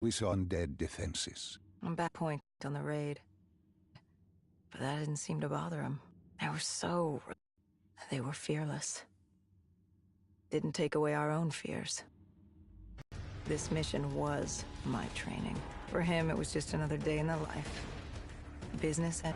We saw undead defenses. I'm back point on the raid. But that didn't seem to bother them. They were fearless. Didn't take away our own fears. This mission was my training. For him, it was just another day in the life. Business and...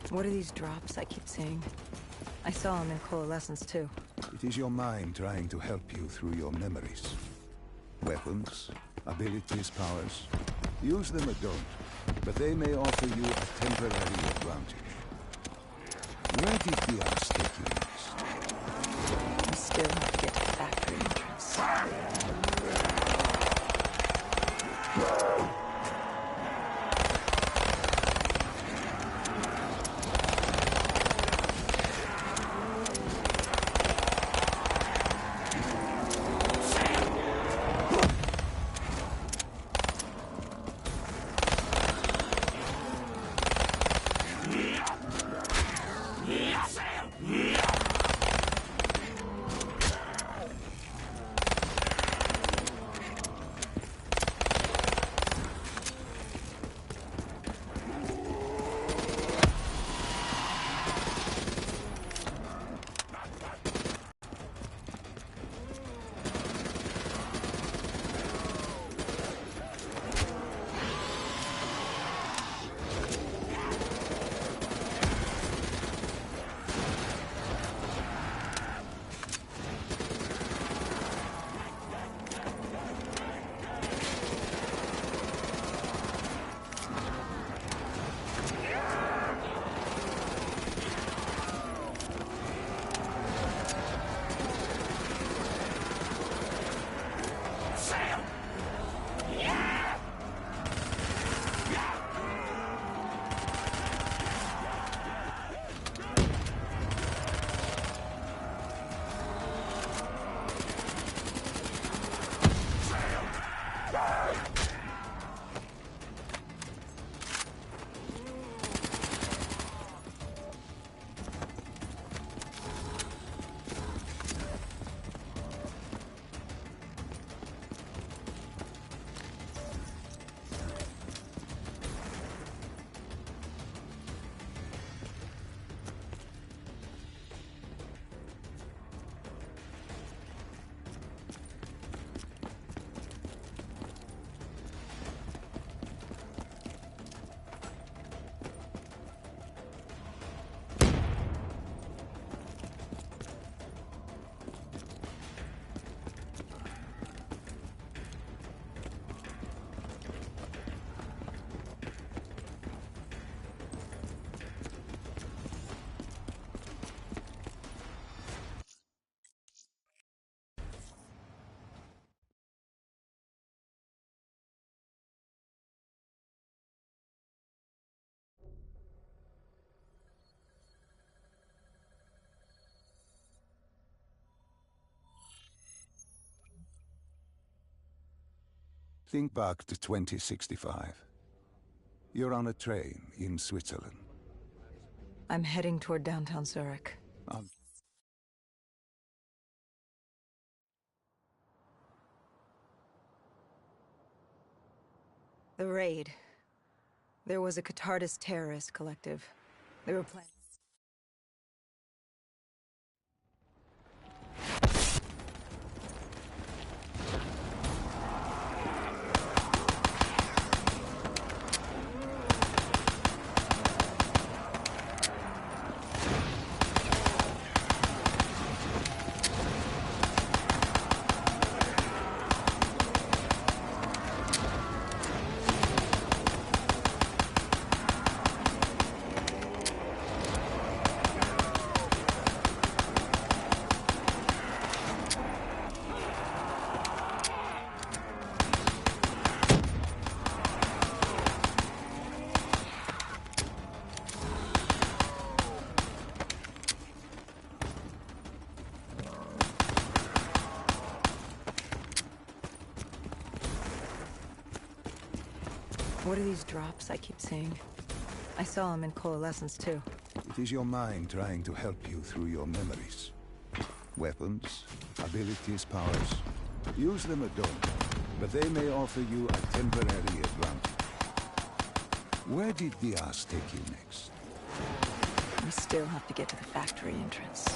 What are these drops I keep seeing? I saw them in Coalescence too. It is your mind trying to help you through your memories. Weapons, abilities, powers. Use them or don't, but they may offer you a temporary advantage. Where did the others take you next? I still have to get to the factory entrance. Think back to 2065. You're on a train in Switzerland. I'm heading toward downtown Zurich. The raid. There was a Catardus terrorist collective. They were planning... What are these drops I keep seeing? I saw them in Coalescence too. It is your mind trying to help you through your memories. Weapons, abilities, powers. Use them or don't, but they may offer you a temporary advantage. Where did Diaz take you next? We still have to get to the factory entrance.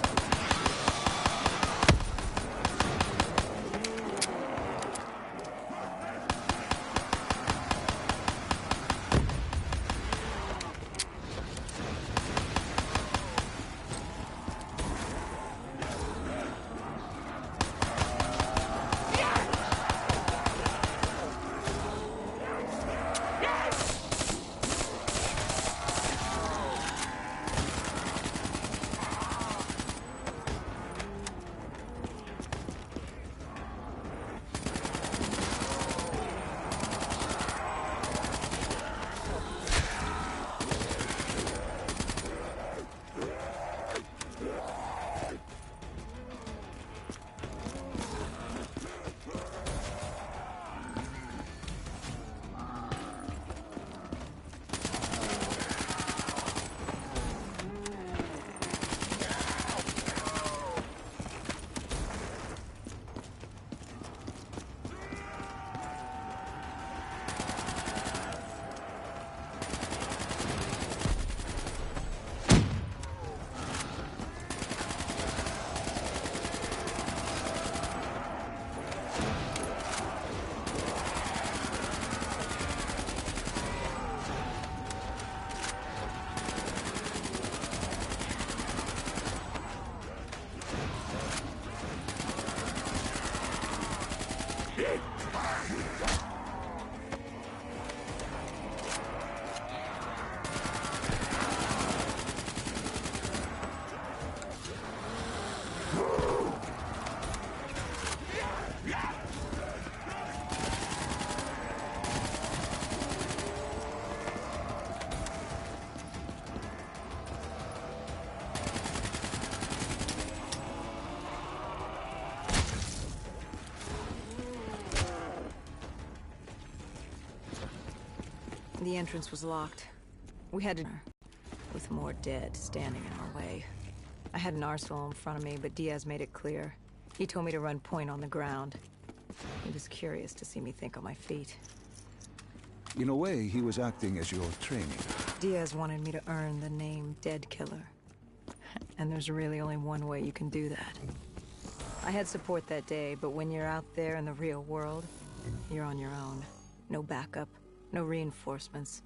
The entrance was locked. We had to... with more dead standing in our way. I had an arsenal in front of me, but Diaz made it clear. He told me to run point on the ground. He was curious to see me think on my feet. In a way, he was acting as your training. Diaz wanted me to earn the name Dead Killer. And there's really only one way you can do that. I had support that day, but when you're out there in the real world, you're on your own. No backup. No reinforcements.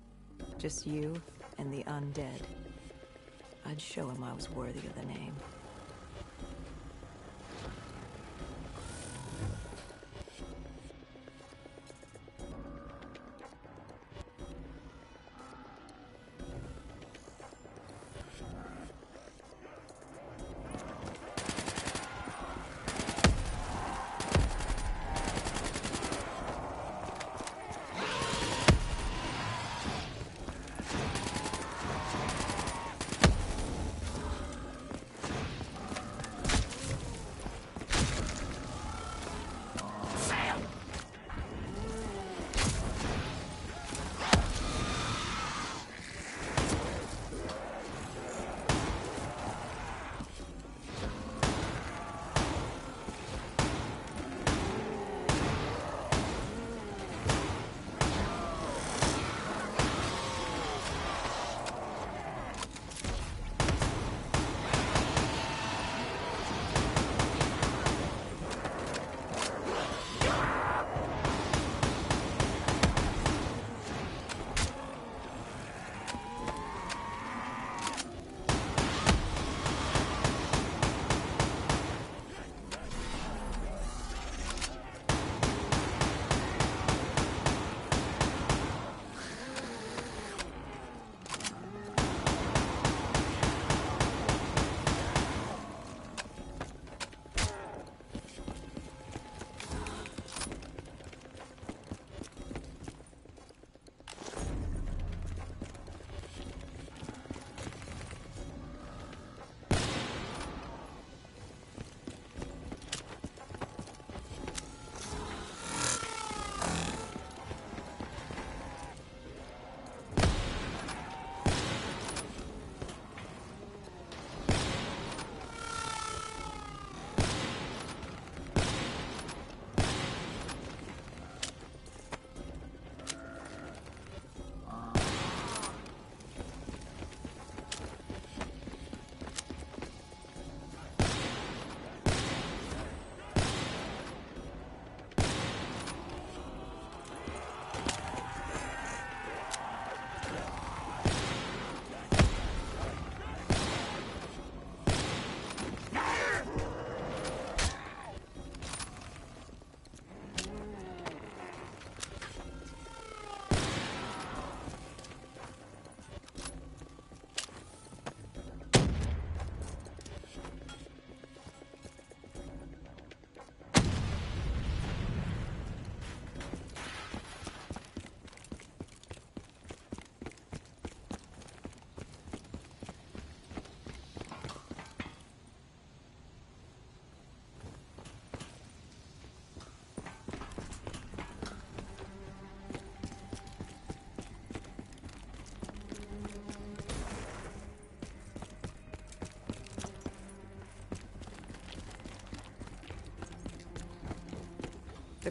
Just you and the undead. I'd show him I was worthy of the name.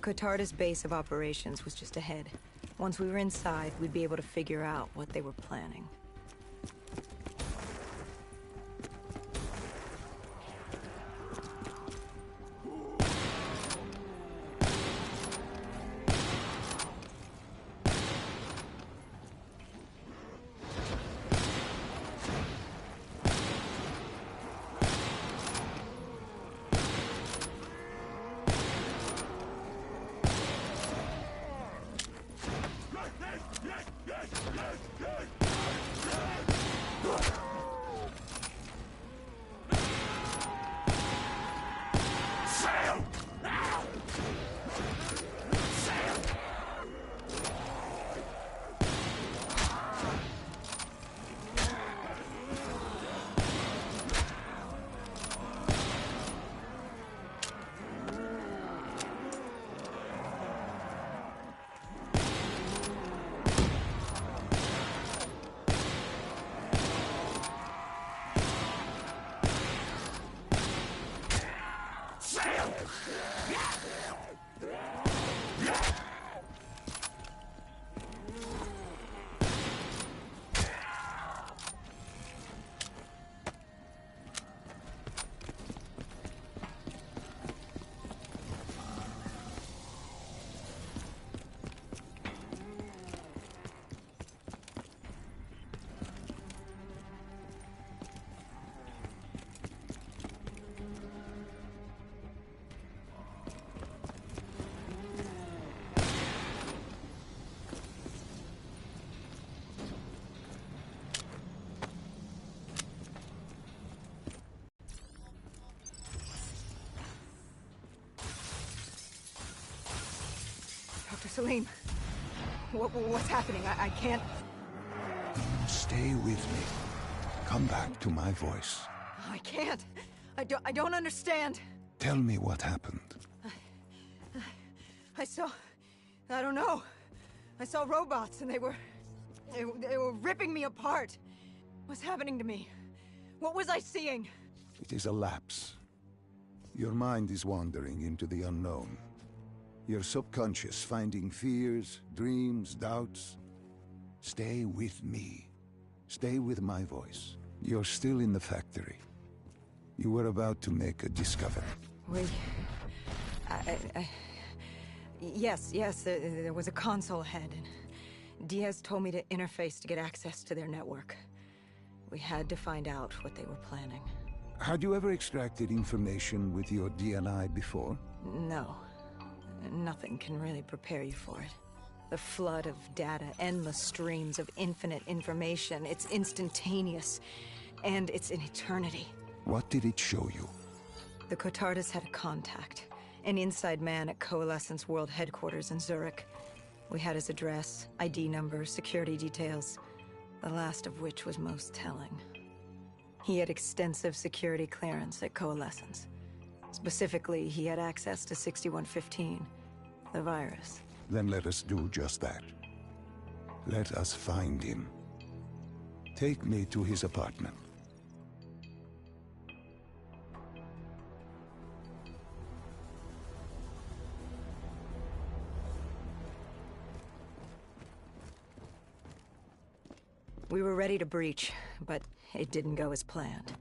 Catardus base of operations was just ahead. Once we were inside, we'd be able to figure out what they were planning. Dr. Salim, what's happening? I can't... Stay with me. Come back to my voice. I can't. I don't understand. Tell me what happened. I don't know. I saw robots and they were ripping me apart. What's happening to me? What was I seeing? It is a lapse. Your mind is wandering into the unknown. Your subconscious finding fears, dreams, doubts. Stay with me. Stay with my voice. You're still in the factory. You were about to make a discovery. Yes, there was a console ahead, and Diaz told me to interface to get access to their network. We had to find out what they were planning. Had you ever extracted information with your DNI before? No. Nothing can really prepare you for it. The flood of data, endless streams of infinite information, it's instantaneous, and it's an eternity. What did it show you? The Catardus had a contact, an inside man at Coalescence World Headquarters in Zurich. We had his address, ID number, security details, the last of which was most telling. He had extensive security clearance at Coalescence. Specifically, he had access to 6115, the virus. Then let us do just that. Let us find him. Take me to his apartment. We were ready to breach, but it didn't go as planned.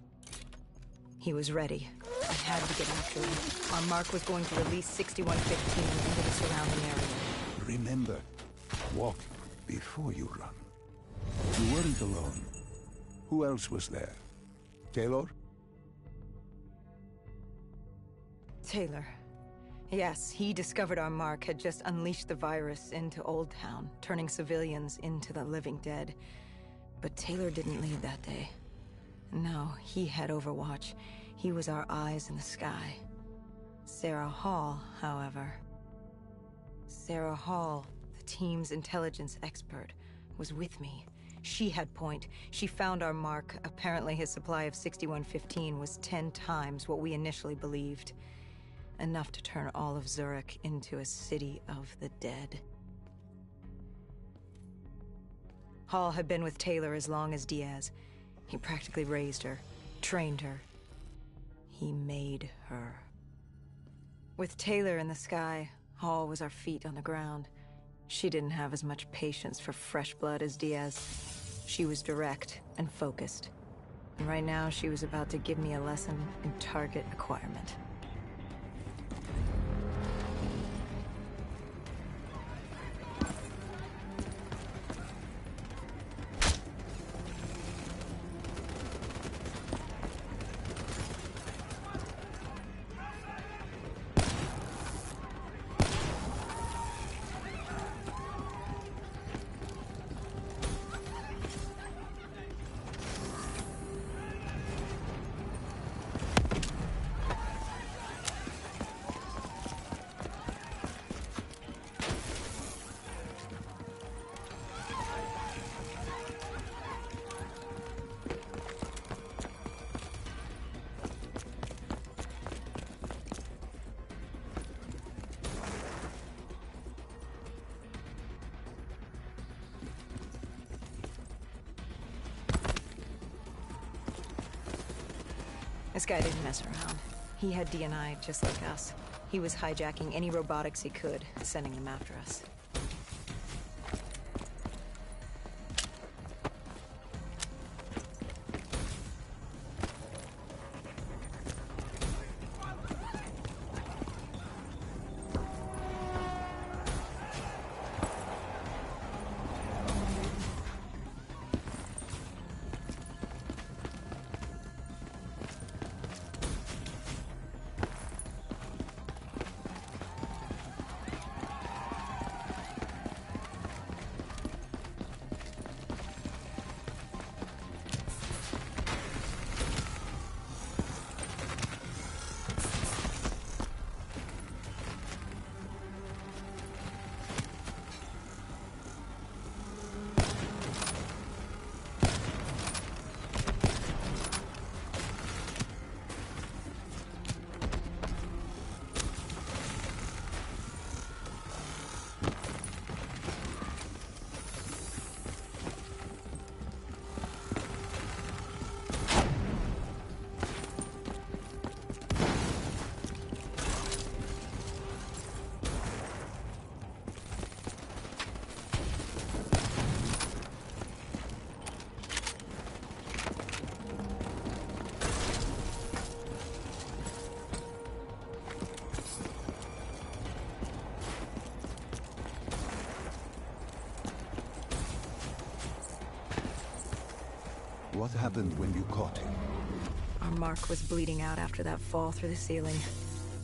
He was ready. I had to get after him. Our mark was going to release 6115 into the surrounding area. Remember, walk before you run. You weren't alone. Who else was there? Taylor? Taylor. Yes, he discovered our mark had just unleashed the virus into Old Town, turning civilians into the living dead. But Taylor didn't leave that day. No, he had Overwatch. He was our eyes in the sky. Sarah Hall, however... Sarah Hall, the team's intelligence expert, was with me. She had point. She found our mark. Apparently his supply of 6115 was 10 times what we initially believed. Enough to turn all of Zurich into a city of the dead. Hall had been with Taylor as long as Diaz. He practically raised her, trained her. He made her. With Taylor in the sky, Hall was our feet on the ground. She didn't have as much patience for fresh blood as Diaz. She was direct and focused. And right now, she was about to give me a lesson in target acquirement. This guy didn't mess around. He had DNI just like us. He was hijacking any robotics he could, sending them after us. What happened when you caught him? Our mark was bleeding out after that fall through the ceiling.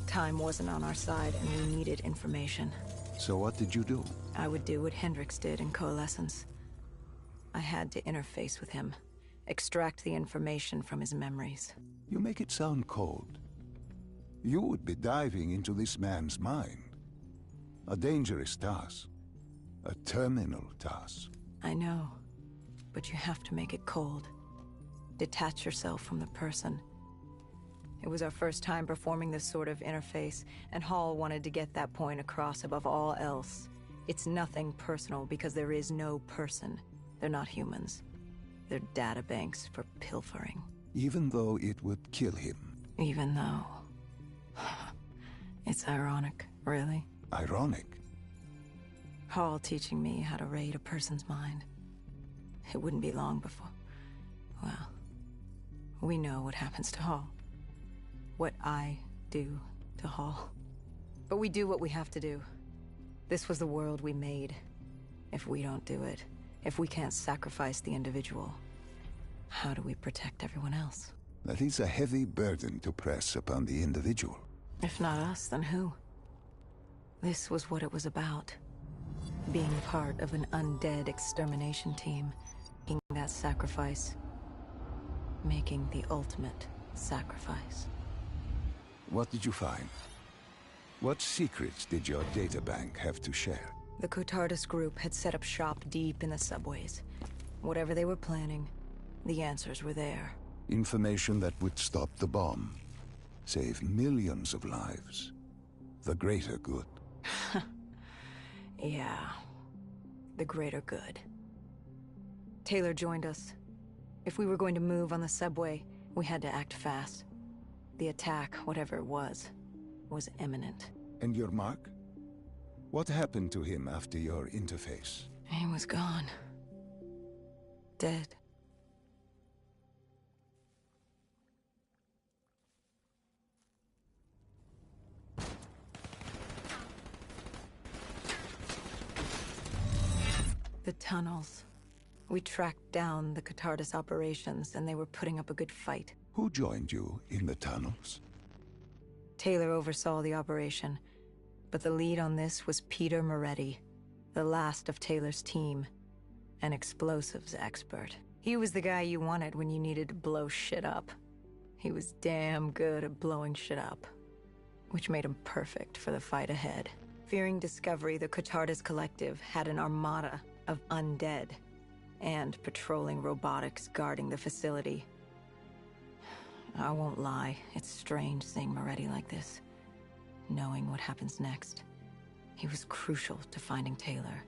Time wasn't on our side, and we needed information. So what did you do? I would do what Hendricks did in Coalescence. I had to interface with him, extract the information from his memories. You make it sound cold. You would be diving into this man's mind. A dangerous task. A terminal task. I know, but you have to make it cold. Detach yourself from the person. It was our first time performing this sort of interface, and Hall wanted to get that point across above all else. It's nothing personal because there is no person. They're not humans. They're data banks for pilfering. Even though it would kill him. Even though... It's ironic, really. Ironic? Hall teaching me how to raid a person's mind. It wouldn't be long before... Well, we know what happens to Hall. What I do to Hall. But we do what we have to do. This was the world we made. If we don't do it, if we can't sacrifice the individual, how do we protect everyone else? That is a heavy burden to press upon the individual. If not us, then who? This was what it was about. Being part of an undead extermination team. Making that sacrifice. Making the ultimate sacrifice. What did you find? What secrets did your databank have to share? The Cotardus group had set up shop deep in the subways. Whatever they were planning, the answers were there. Information that would stop the bomb. Save millions of lives. The greater good. Yeah. The greater good. Taylor joined us. If we were going to move on the subway, we had to act fast. The attack, whatever it was imminent. And your mark? What happened to him after your interface? He was gone. Dead. The tunnels. We tracked down the Catardus operations, and they were putting up a good fight. Who joined you in the tunnels? Taylor oversaw the operation, but the lead on this was Peter Moretti, the last of Taylor's team, an explosives expert. He was the guy you wanted when you needed to blow shit up. He was damn good at blowing shit up, which made him perfect for the fight ahead. Fearing discovery, the Catardus Collective had an armada of undead and patrolling robotics guarding the facility. I won't lie, it's strange seeing Moretti like this, knowing what happens next. He was crucial to finding Taylor,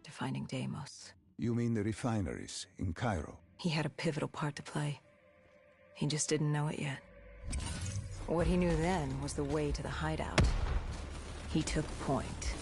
to finding Deimos. You mean the refineries in Cairo? He had a pivotal part to play. He just didn't know it yet. What he knew then was the way to the hideout. He took point.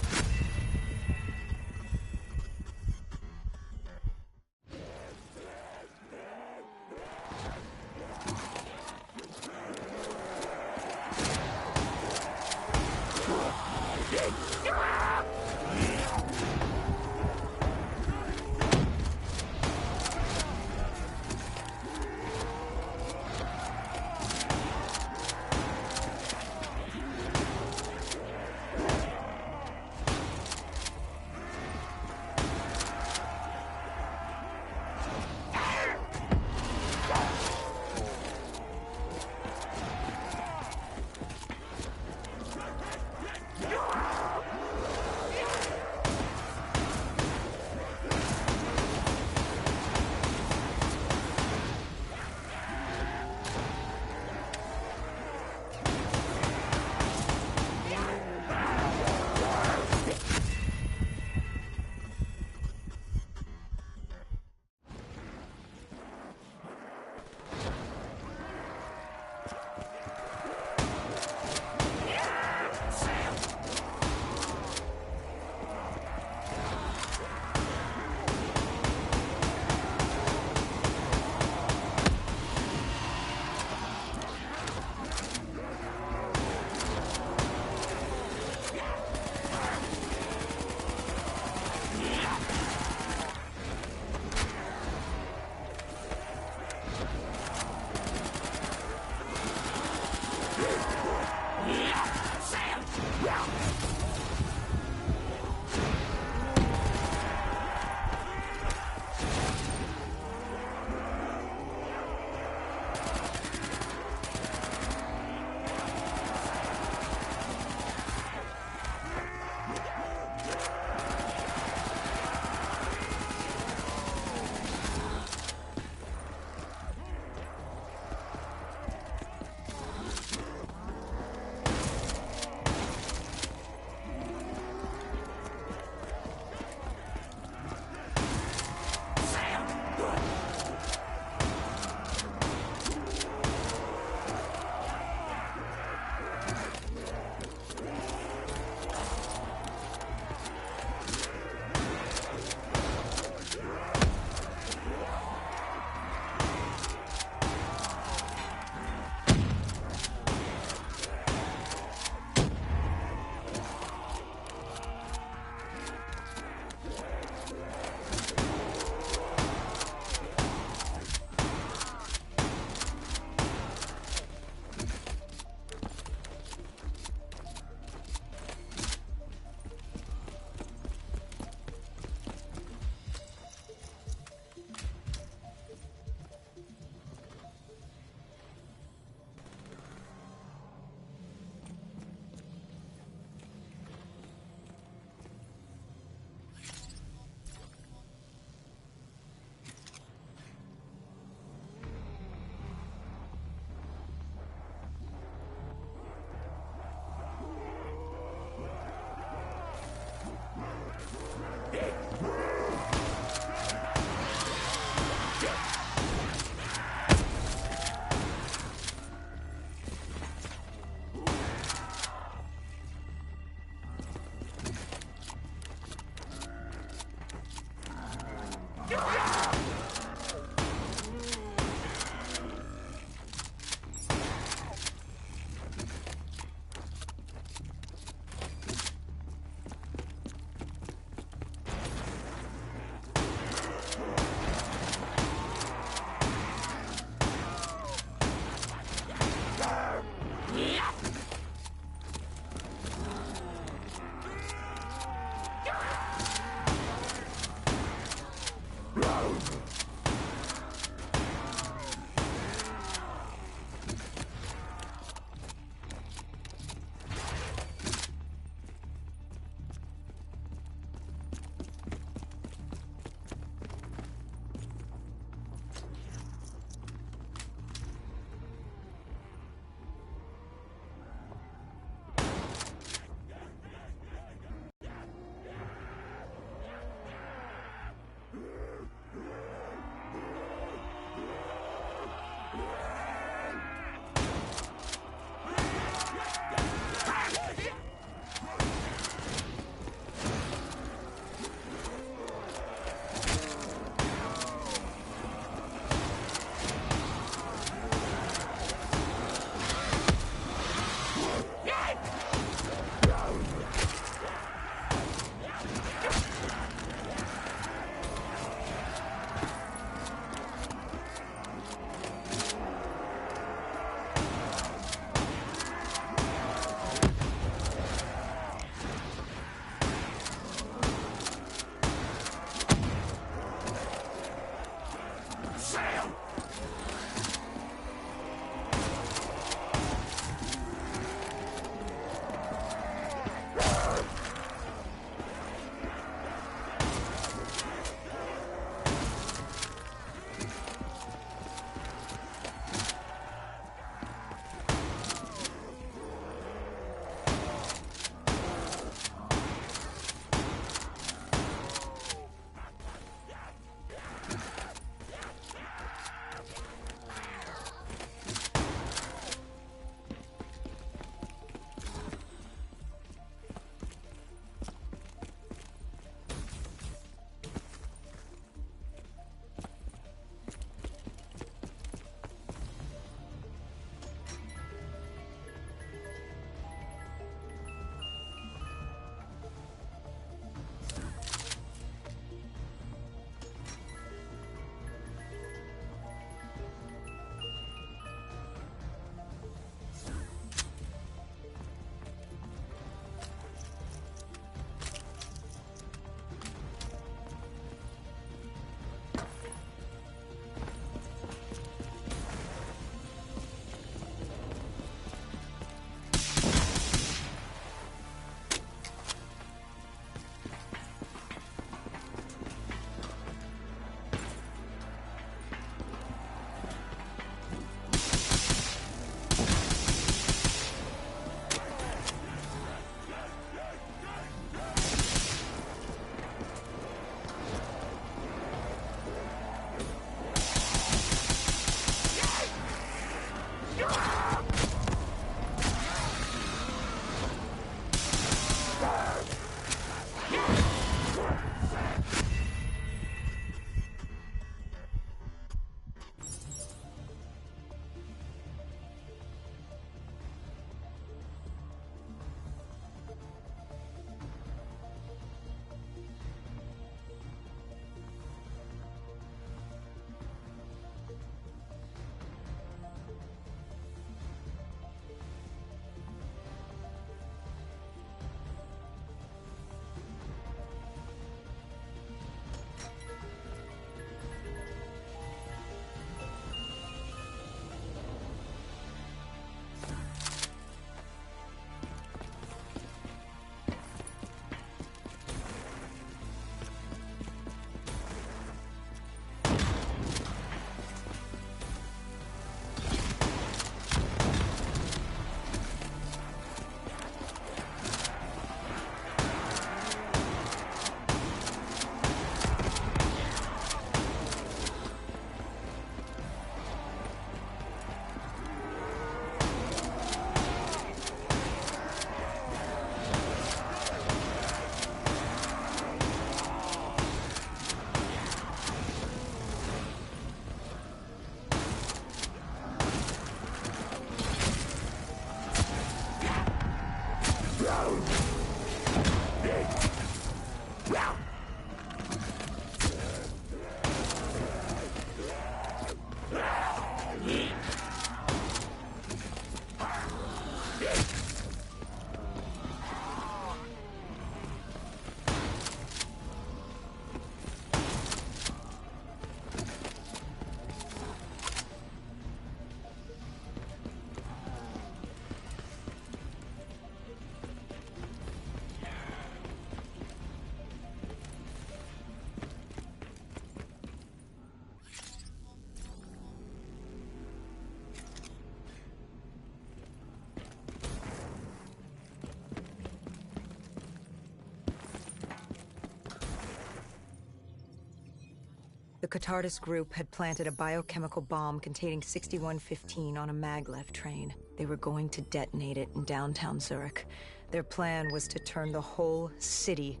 The Catardus group had planted a biochemical bomb containing 6115 on a maglev train. They were going to detonate it in downtown Zurich. Their plan was to turn the whole city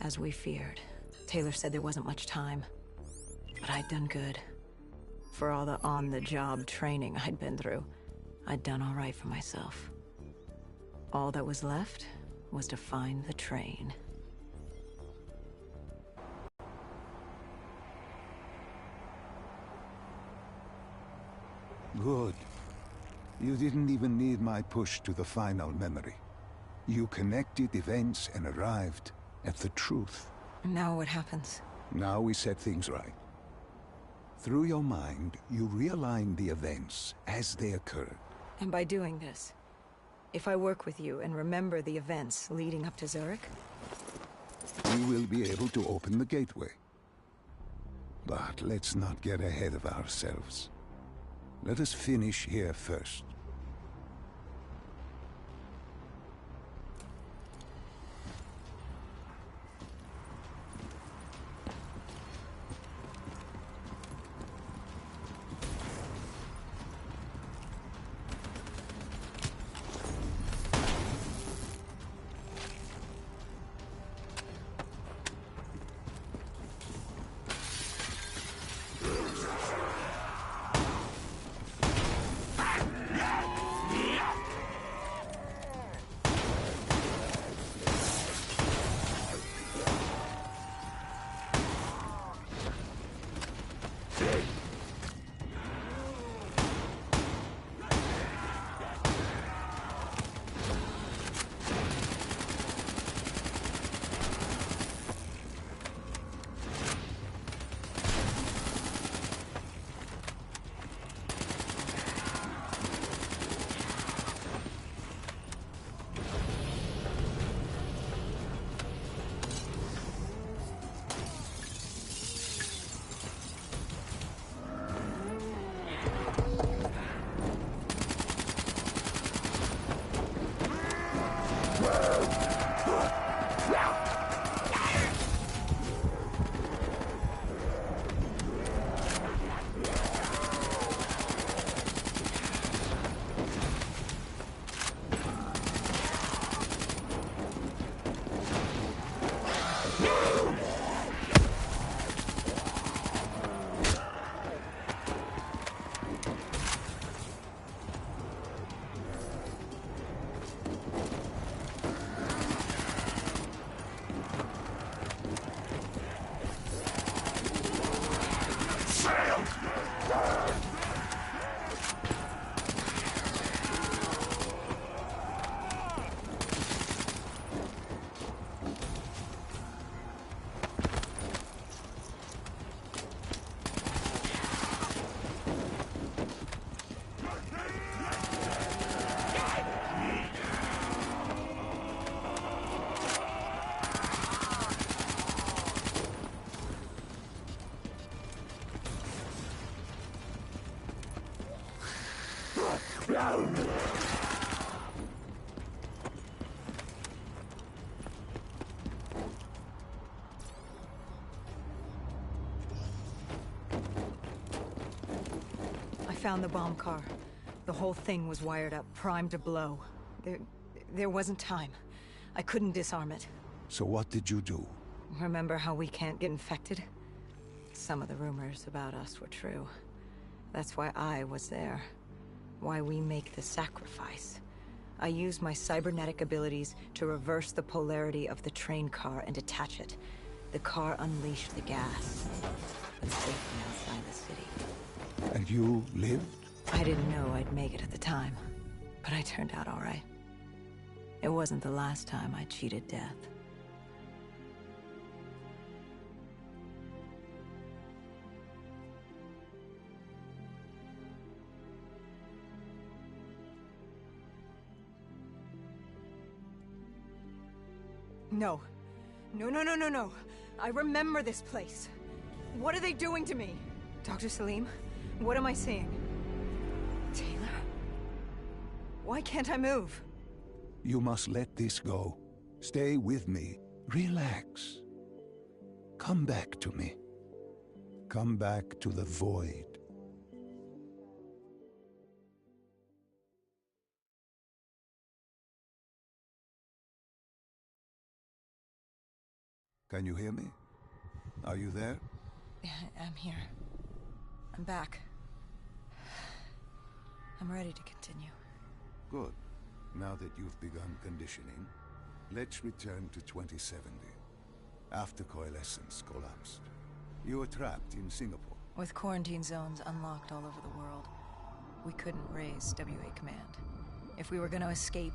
as we feared. Taylor said there wasn't much time, but I'd done good. For all the on-the-job training I'd been through, I'd done all right for myself. All that was left was to find the train. Good. You didn't even need my push to the final memory. You connected events and arrived at the truth. Now what happens? Now we set things right. Through your mind, you realign the events as they occurred. And by doing this, if I work with you and remember the events leading up to Zurich, you will be able to open the gateway. But let's not get ahead of ourselves. Let us finish here first. I found the bomb car. The whole thing was wired up, primed to blow. There wasn't time. I couldn't disarm it. So what did you do? Remember how we can't get infected? Some of the rumors about us were true. That's why I was there. Why we make the sacrifice. I used my cybernetic abilities to reverse the polarity of the train car and detach it. The car unleashed the gas. But safely outside the city. And you lived? I didn't know I'd make it at the time. But I turned out all right. It wasn't the last time I cheated death. No. No, no, no, no, no. I remember this place. What are they doing to me? Dr. Salim, what am I seeing? Taylor? Why can't I move? You must let this go. Stay with me. Relax. Come back to me. Come back to the void. Can you hear me? Are you there? I'm here. I'm back. I'm ready to continue. Good. Now that you've begun conditioning, let's return to 2070. After Coalescence collapsed. You were trapped in Singapore. With quarantine zones unlocked all over the world, we couldn't raise WA command. If we were going to escape,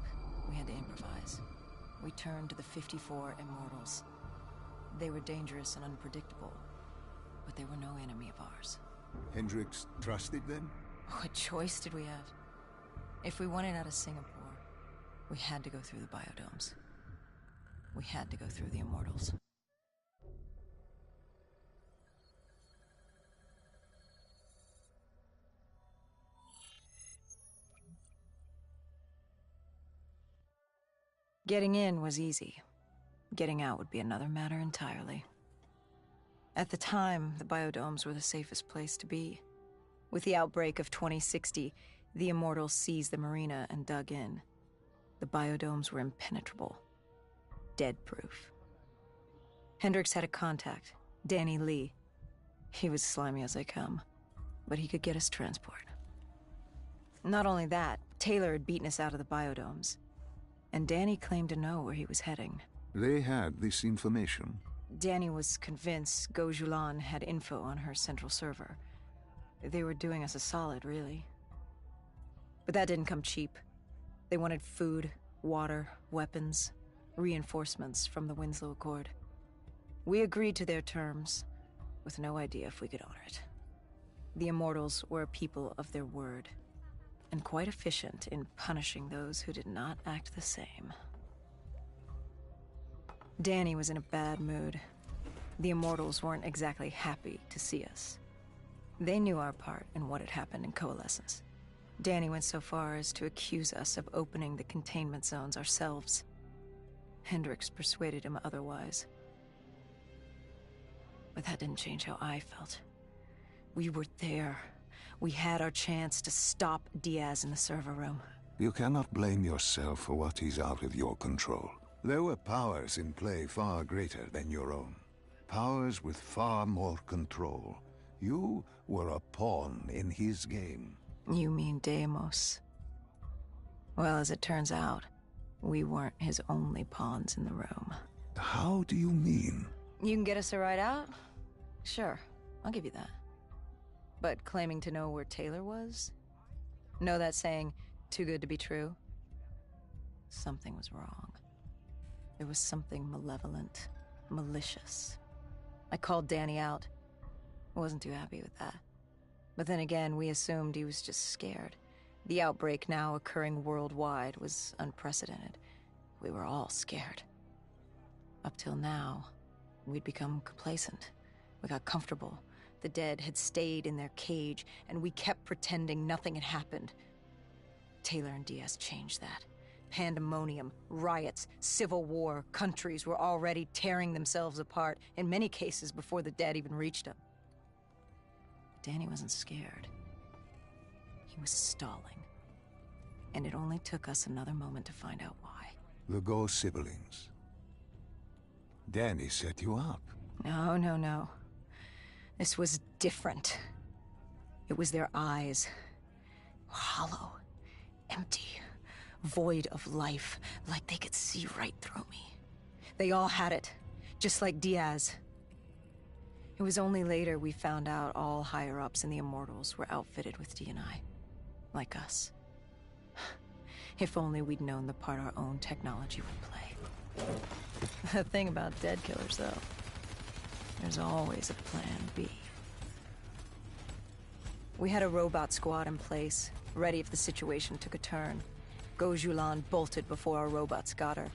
we had to improvise. We turned to the 54 Immortals. They were dangerous and unpredictable, but they were no enemy of ours. Hendricks trusted them? What choice did we have? If we wanted out of Singapore, we had to go through the biodomes. We had to go through the Immortals. Getting in was easy. Getting out would be another matter entirely. At the time, the biodomes were the safest place to be. With the outbreak of 2060, the Immortals seized the marina and dug in. The biodomes were impenetrable. Dead-proof. Hendricks had a contact, Danny Lee. He was slimy as they come, but he could get us transport. Not only that, Taylor had beaten us out of the biodomes, and Danny claimed to know where he was heading. They had this information. Danny was convinced Gojulan had info on her central server. They were doing us a solid, really. But that didn't come cheap. They wanted food, water, weapons, reinforcements from the Winslow Accord. We agreed to their terms, with no idea if we could honor it. The Immortals were a people of their word, and quite efficient in punishing those who did not act the same. Danny was in a bad mood. The Immortals weren't exactly happy to see us. They knew our part in what had happened in Coalescence. Danny went so far as to accuse us of opening the containment zones ourselves. Hendricks persuaded him otherwise. But that didn't change how I felt. We were there. We had our chance to stop Diaz in the server room. You cannot blame yourself for what is out of your control. There were powers in play far greater than your own. Powers with far more control. You were a pawn in his game. You mean Deimos? Well, as it turns out, we weren't his only pawns in the room. How do you mean? You can get us a ride out? Sure, I'll give you that. But claiming to know where Taylor was? Know that saying, too good to be true? Something was wrong. There was something malevolent, malicious. I called Danny out. I wasn't too happy with that. But then again, we assumed he was just scared. The outbreak now occurring worldwide was unprecedented. We were all scared. Up till now, we'd become complacent. We got comfortable. The dead had stayed in their cage, and we kept pretending nothing had happened. Taylor and Diaz changed that. Pandemonium, riots, civil war, countries were already tearing themselves apart, in many cases before the dead even reached them. Danny wasn't scared. He was stalling. And it only took us another moment to find out why. The Ghost siblings. Danny set you up. No, no, no. This was different. It was their eyes. Hollow. Empty. Void of life. Like they could see right through me. They all had it. Just like Diaz. It was only later we found out all higher-ups in the Immortals were outfitted with D&I. Like us. If only we'd known the part our own technology would play. The thing about dead killers, though, there's always a plan B. We had a robot squad in place, ready if the situation took a turn. Gojulan bolted before our robots got her.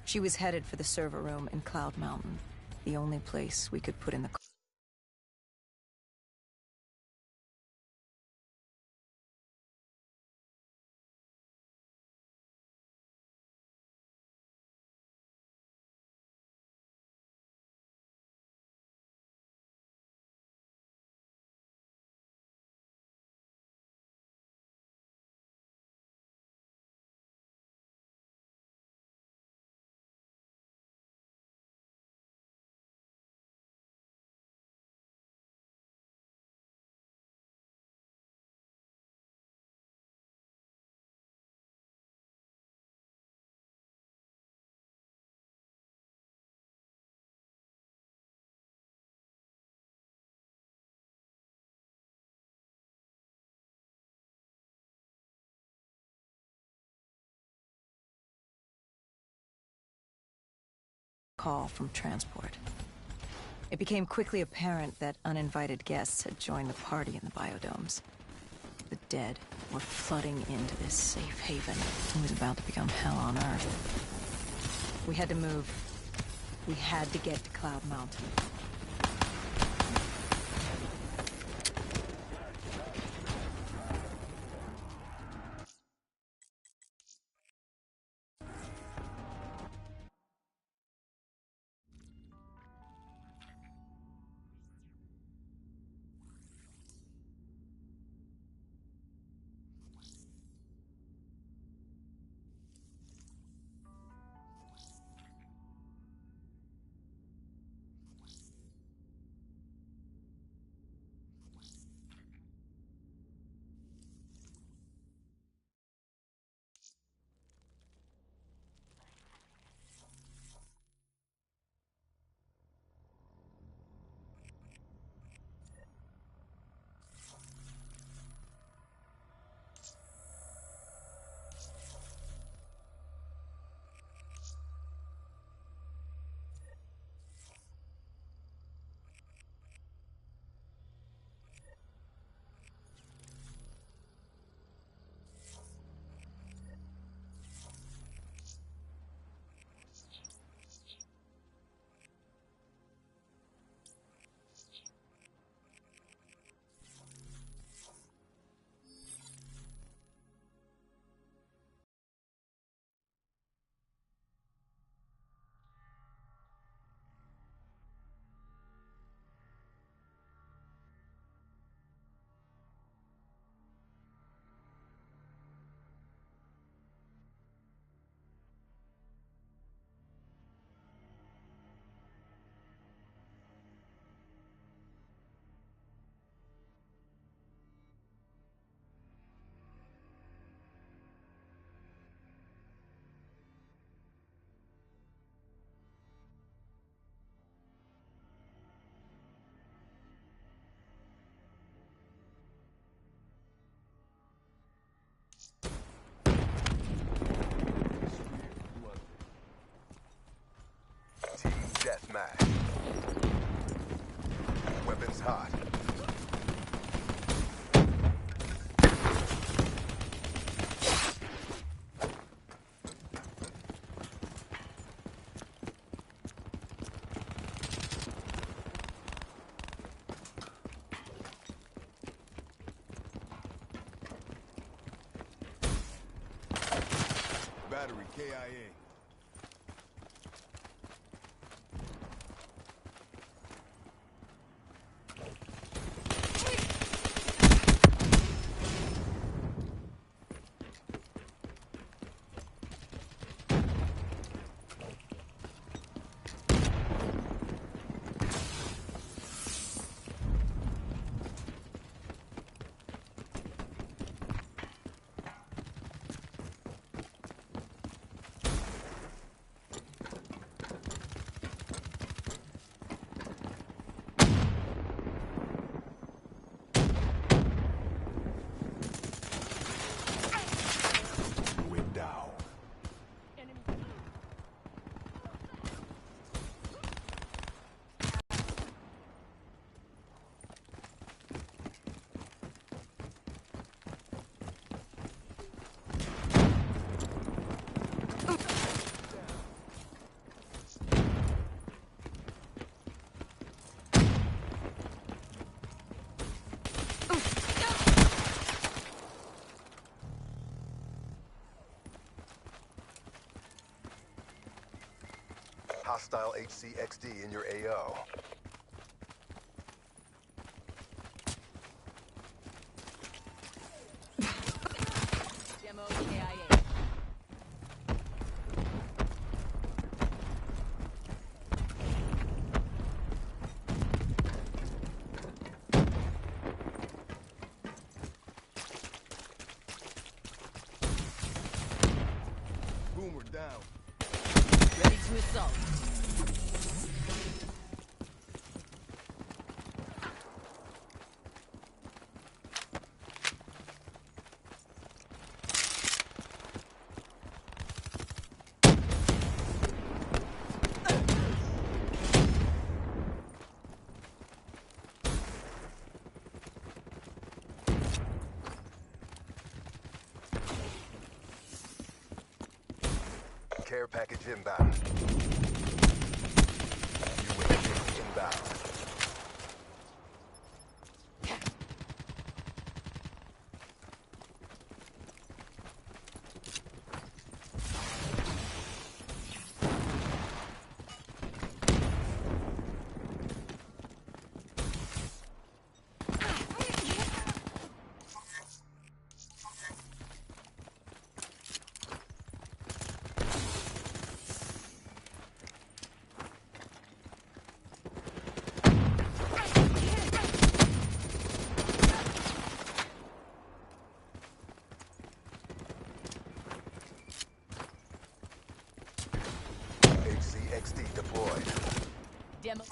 She was headed for the server room in Cloud Mountain, the only place we could put in the call from transport. It became quickly apparent that uninvited guests had joined the party in the biodomes. The dead were flooding into this safe haven. It was about to become hell on Earth. We had to move. We had to get to Cloud Mountain. Deathmatch. Weapons hot. Battery KIA. Hostile HCXD in your AO. Demo KIA. Boomer down. Ready to assault. Care package inbound. UAV inbound. HCXD deployed. Demo.